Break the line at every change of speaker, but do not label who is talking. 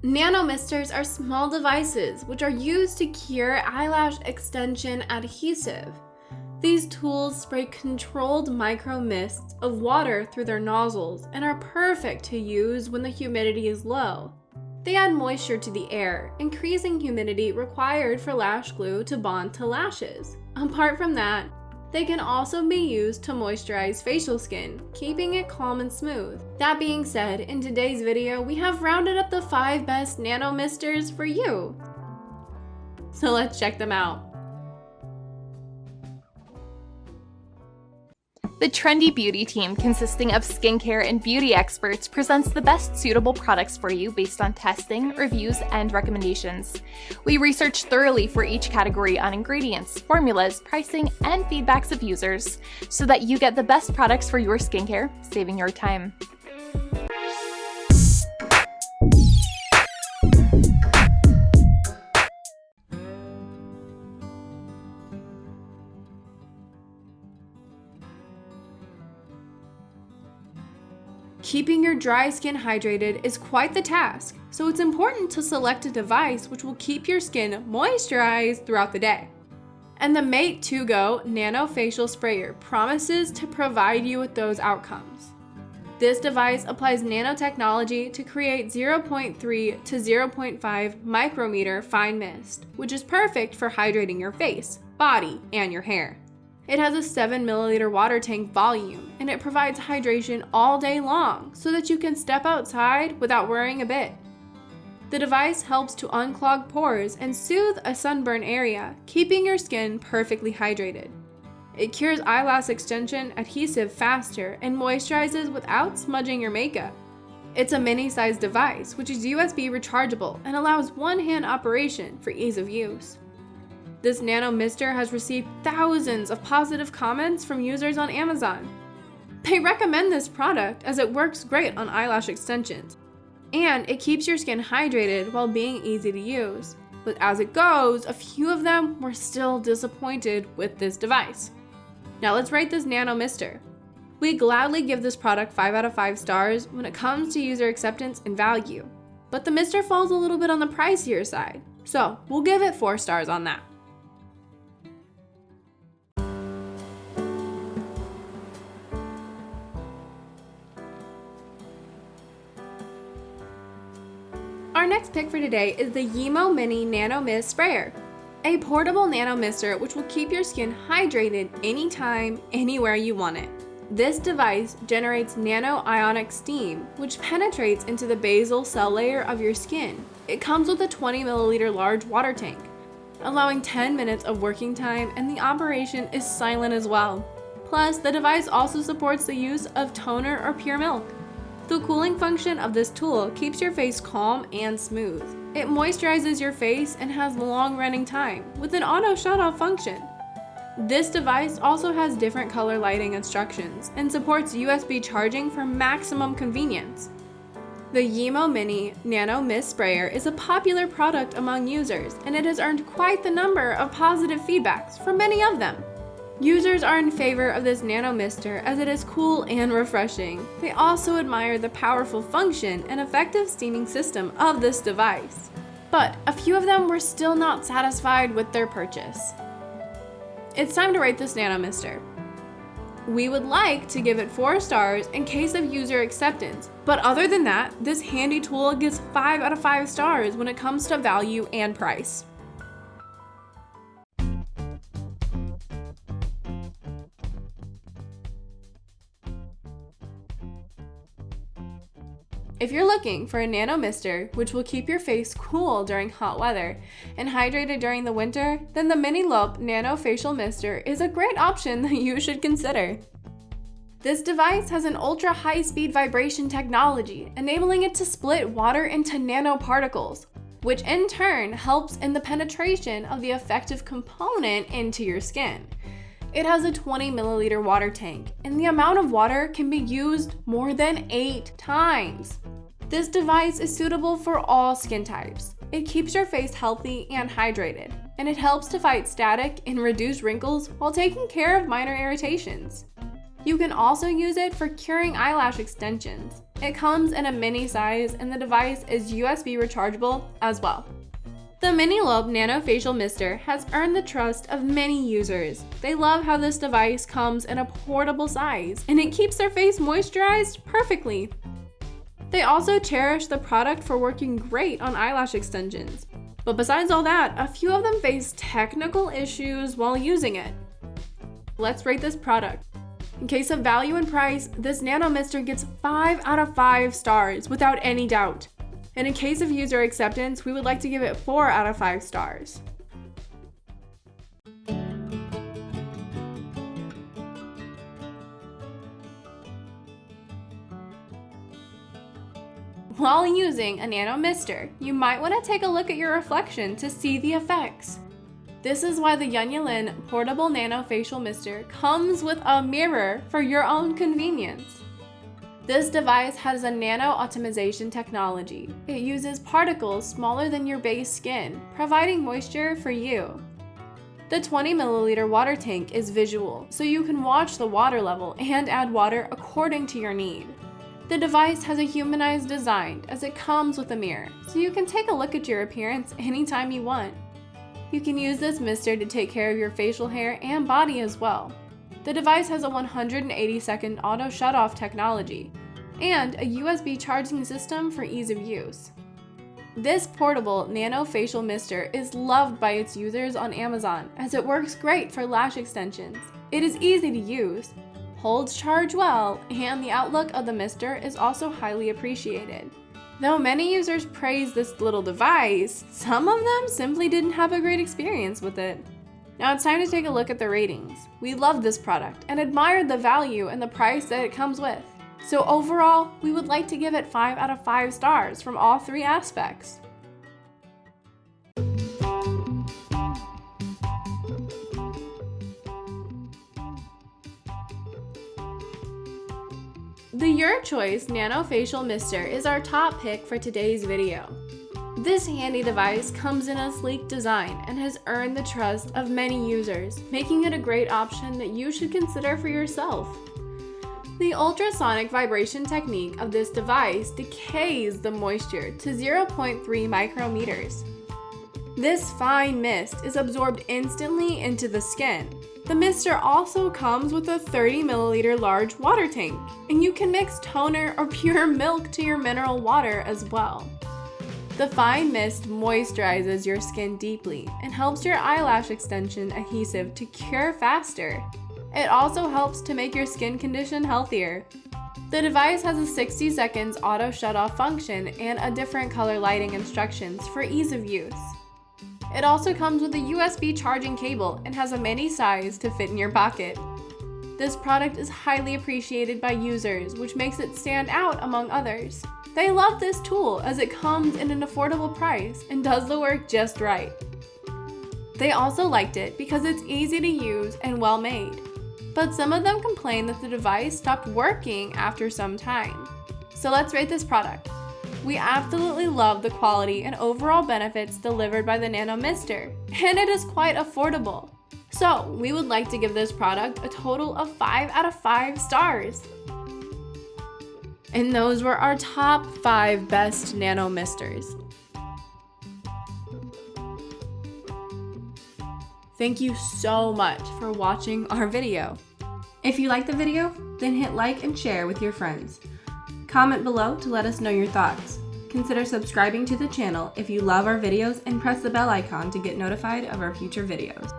Nano Misters are small devices which are used to cure eyelash extension adhesive. These tools spray controlled micro mists of water through their nozzles and are perfect to use when the humidity is low. They add moisture to the air, increasing humidity required for lash glue to bond to lashes. Apart from that, they can also be used to moisturize facial skin, keeping it calm and smooth. That being said, in today's video, we have rounded up the 5 best Nano Misters for you. So let's check them out.
The Trendy Beauty team, consisting of skincare and beauty experts, presents the best suitable products for you based on testing, reviews, and recommendations. We research thoroughly for each category on ingredients, formulas, pricing, and feedbacks of users so that you get the best products for your skincare, saving your time.
Keeping your dry skin hydrated is quite the task, so it's important to select a device which will keep your skin moisturized throughout the day. And the Mate 2Go Nano Facial Sprayer promises to provide you with those outcomes. This device applies nanotechnology to create 0.3 to 0.5 micrometer fine mist, which is perfect for hydrating your face, body, and your hair. It has a 7 milliliter water tank volume, and it provides hydration all day long so that you can step outside without worrying a bit. The device helps to unclog pores and soothe a sunburn area, keeping your skin perfectly hydrated. It cures eyelash extension adhesive faster and moisturizes without smudging your makeup. It's a mini-sized device which is USB rechargeable and allows one-hand operation for ease of use. This Nano Mister has received thousands of positive comments from users on Amazon. They recommend this product as it works great on eyelash extensions, and it keeps your skin hydrated while being easy to use. But as it goes, a few of them were still disappointed with this device. Now let's rate this Nano Mister. We gladly give this product 5 out of 5 stars when it comes to user acceptance and value, but the Mister falls a little bit on the pricier side, so we'll give it 4 stars on that. Our next pick for today is the YEMO Mini Nano Mist Sprayer, a portable nano mister which will keep your skin hydrated anytime, anywhere you want it. This device generates nano-ionic steam, which penetrates into the basal cell layer of your skin. It comes with a 20 milliliter large water tank, allowing 10 minutes of working time, and the operation is silent as well. Plus, the device also supports the use of toner or pure milk. The cooling function of this tool keeps your face calm and smooth. It moisturizes your face and has long running time with an auto shut-off function. This device also has different color lighting instructions and supports USB charging for maximum convenience. The YEMO Mini Nano Mist Sprayer is a popular product among users, and it has earned quite the number of positive feedbacks from many of them. Users are in favor of this Nano Mister as it is cool and refreshing. They also admire the powerful function and effective steaming system of this device. But a few of them were still not satisfied with their purchase. It's time to rate this Nano Mister. We would like to give it 4 stars in case of user acceptance, but other than that, this handy tool gets 5 out of 5 stars when it comes to value and price. If you're looking for a Nano Mister which will keep your face cool during hot weather and hydrated during the winter, then the Mini Lope Nano Facial Mister is a great option that you should consider. This device has an ultra high-speed vibration technology, enabling it to split water into nanoparticles, which in turn helps in the penetration of the effective component into your skin. It has a 20 milliliter water tank, and the amount of water can be used more than 8 times. This device is suitable for all skin types. It keeps your face healthy and hydrated, and it helps to fight static and reduce wrinkles while taking care of minor irritations. You can also use it for curing eyelash extensions. It comes in a mini size and the device is USB rechargeable as well. The Mini Lobe Nano Facial Mister has earned the trust of many users. They love how this device comes in a portable size and it keeps their face moisturized perfectly. They also cherish the product for working great on eyelash extensions. But besides all that, a few of them face technical issues while using it. Let's rate this product. In case of value and price, this Nano Mister gets 5 out of 5 stars without any doubt. And in case of user acceptance, we would like to give it 4 out of 5 stars. While using a Nano Mister, you might want to take a look at your reflection to see the effects. This is why the YUNYILAN Portable Nano Facial Mister comes with a mirror for your own convenience. This device has a nano optimization technology. It uses particles smaller than your base skin, providing moisture for you. The 20 milliliter water tank is visual, so you can watch the water level and add water according to your need. The device has a humanized design as it comes with a mirror, so you can take a look at your appearance anytime you want. You can use this mister to take care of your facial hair and body as well. The device has a 180-second auto shut-off technology and a USB charging system for ease of use. This portable nano facial mister is loved by its users on Amazon as it works great for lash extensions. It is easy to use, holds charge well, and the outlook of the mister is also highly appreciated. Though many users praise this little device, some of them simply didn't have a great experience with it. Now it's time to take a look at the ratings. We love this product and admired the value and the price that it comes with. So overall, we would like to give it 5 out of 5 stars from all 3 aspects. The UrChoice Nano Facial Mister is our top pick for today's video. This handy device comes in a sleek design and has earned the trust of many users, making it a great option that you should consider for yourself. The ultrasonic vibration technique of this device decays the moisture to 0.3 micrometers. This fine mist is absorbed instantly into the skin. The mister also comes with a 30 milliliter large water tank, and you can mix toner or pure milk to your mineral water as well. The fine mist moisturizes your skin deeply and helps your eyelash extension adhesive to cure faster. It also helps to make your skin condition healthier. The device has a 60 seconds auto shut-off function and a different color lighting instructions for ease of use. It also comes with a USB charging cable and has a mini size to fit in your pocket. This product is highly appreciated by users, which makes it stand out among others. They love this tool as it comes in an affordable price and does the work just right. They also liked it because it's easy to use and well made. But some of them complained that the device stopped working after some time. So let's rate this product. We absolutely love the quality and overall benefits delivered by the Nano Mister, and it is quite affordable. So we would like to give this product a total of 5 out of 5 stars. And those were our top 5 best Nano Misters. Thank you so much for watching our video. If you liked the video, then hit like and share with your friends. Comment below to let us know your thoughts. Consider subscribing to the channel if you love our videos and press the bell icon to get notified of our future videos.